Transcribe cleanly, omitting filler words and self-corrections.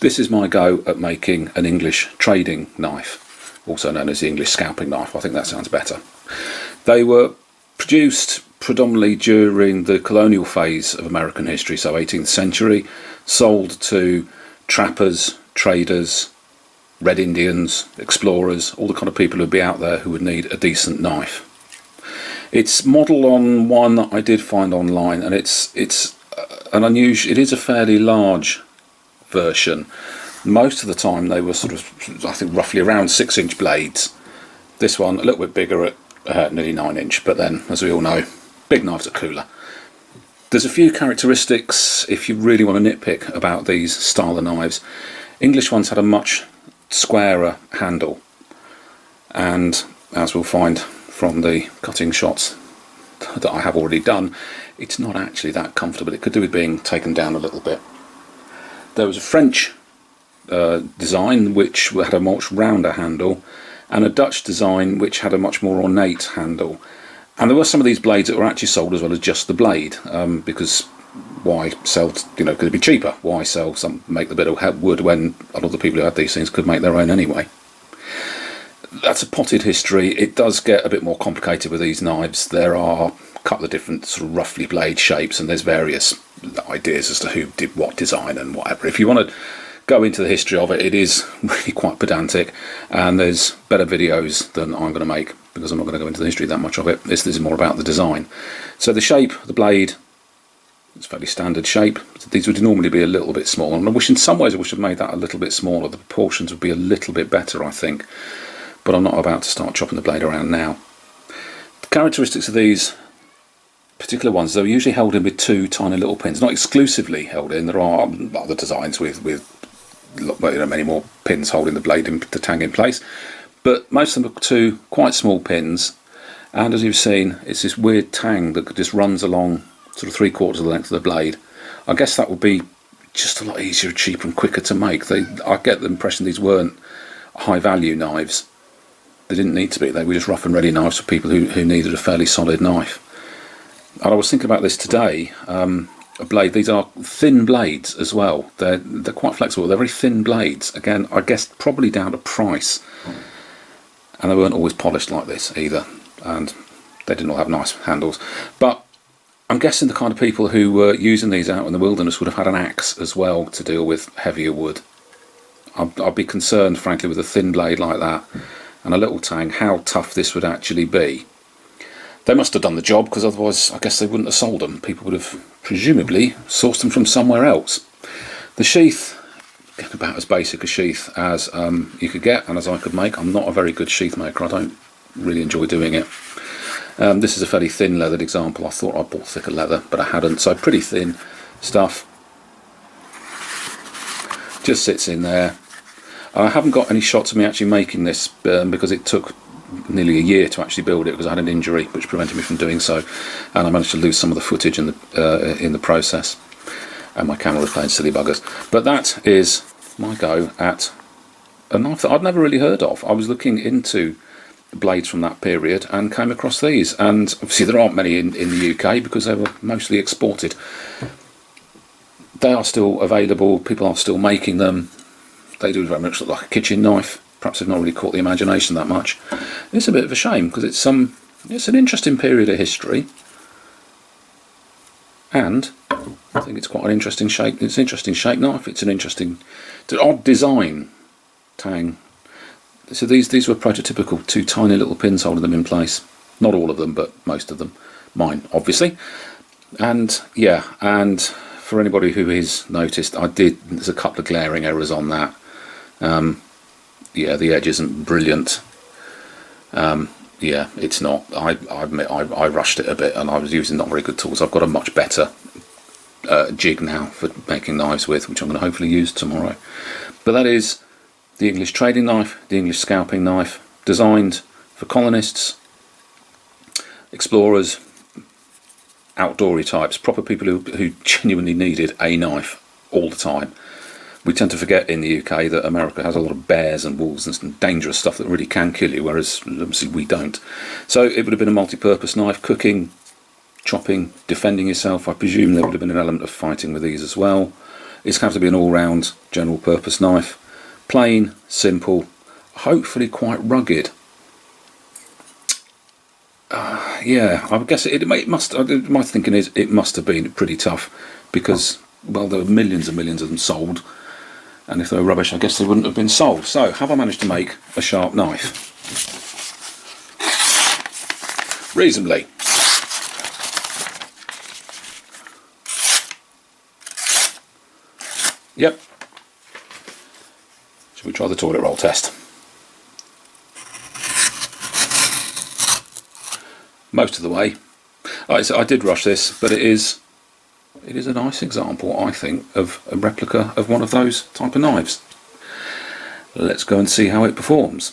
This is my go at making an English trading knife, also known as the English scalping knife. I think that sounds better. They were produced predominantly during the colonial phase of American history, so 18th century, sold to trappers, traders, Red Indians, explorers, all the kind of people who'd be out there who would need a decent knife. It's modelled on one that I did find online, and it's an unusual. It is a fairly large version. Most of the time they were sort of, I think, roughly around 6-inch blades. This one a little bit bigger at nearly 9-inch, but then, as we all know, big knives are cooler. There's a few characteristics, if you really want to nitpick, about these style of knives. English ones had a much squarer handle, and as we'll find from the cutting shots that I have already done, it's not actually that comfortable. It could do with being taken down a little bit. There was a French design which had a much rounder handle, and a Dutch design which had a much more ornate handle. And there were some of these blades that were actually sold as well as just the blade, because why sell, could it be cheaper? Why sell make the bit of wood when a lot of the people who had these things could make their own anyway? That's a potted history. It does get a bit more complicated with these knives. There are a couple of different sort of roughly blade shapes, and there's various ideas as to who did what design and whatever. If you want to go into the history of it, it is really quite pedantic, and there's better videos than I'm going to make, because I'm not going to go into the history that much of it. This is more about the design. So the shape, the blade, it's a fairly standard shape. These would normally be a little bit smaller, and I wish in some ways I wish I'd made that a little bit smaller. The proportions would be a little bit better, I think, but I'm not about to start chopping the blade around now. The characteristics of these particular ones, they're usually held in with 2 tiny little pins, not exclusively held in. There are other designs with many more pins holding the blade in the tang in place, but most of them are 2 quite small pins, and as you've seen, it's this weird tang that just runs along sort of 3/4 of the length of the blade. I guess that would be just a lot easier, cheaper and quicker to make. I get the impression these weren't high value knives. They didn't need to be. They were just rough and ready knives for people who needed a fairly solid knife. And I was thinking about this today. A blade. These are thin blades as well. They're quite flexible. They're very thin blades. Again, I guess probably down to price. And they weren't always polished like this either. And they didn't all have nice handles. But I'm guessing the kind of people who were using these out in the wilderness would have had an axe as well to deal with heavier wood. I'd be concerned, frankly, with a thin blade like that and a little tang, how tough this would actually be. They must have done the job, because otherwise I guess they wouldn't have sold them. People would have presumably sourced them from somewhere else. The sheath, about as basic a sheath as you could get and as I could make. I'm not a very good sheath maker. I don't really enjoy doing it. This is a fairly thin leathered example. I thought I bought thicker leather, but I hadn't. So pretty thin stuff. Just sits in there. I haven't got any shots of me actually making this because it took nearly a year to actually build it, because I had an injury which prevented me from doing so, and I managed to lose some of the footage in the process, and my camera was playing silly buggers. But that is my go at a knife that I'd never really heard of. I was looking into blades from that period and came across these, and obviously there aren't many in the UK because they were mostly exported. They are still available, people are still making them. They do very much look like a kitchen knife. Perhaps they've not really caught the imagination that much. It's a bit of a shame, because it's an interesting period of history, and I think it's quite an interesting shape. It's an interesting shape knife. It's an odd design tang. So these were prototypical, 2 tiny little pins holding them in place. Not all of them, but most of them. Mine, obviously. And yeah, and for anybody who has noticed, there's a couple of glaring errors on that. Yeah, the edge isn't brilliant. Yeah, it's not. I admit I rushed it a bit, and I was using not very good tools. I've got a much better jig now for making knives with, which I'm going to hopefully use tomorrow. But that is the English trading knife, the English scalping knife, designed for colonists, explorers, outdoorsy types, proper people who genuinely needed a knife all the time. We tend to forget in the UK that America has a lot of bears and wolves and some dangerous stuff that really can kill you, whereas obviously we don't. So it would have been a multi-purpose knife, cooking, chopping, defending yourself. I presume there would have been an element of fighting with these as well. It's going to be an all-round general purpose knife. Plain, simple, hopefully quite rugged. Yeah, I guess it must. My thinking is it must have been pretty tough, because, well, there were millions and millions of them sold, and if they were rubbish, I guess they wouldn't have been sold. So, have I managed to make a sharp knife? Reasonably. Yep. Shall we try the toilet roll test? Most of the way. I did rush this, but it is a nice example, I think, of a replica of one of those type of knives. Let's go and see how it performs.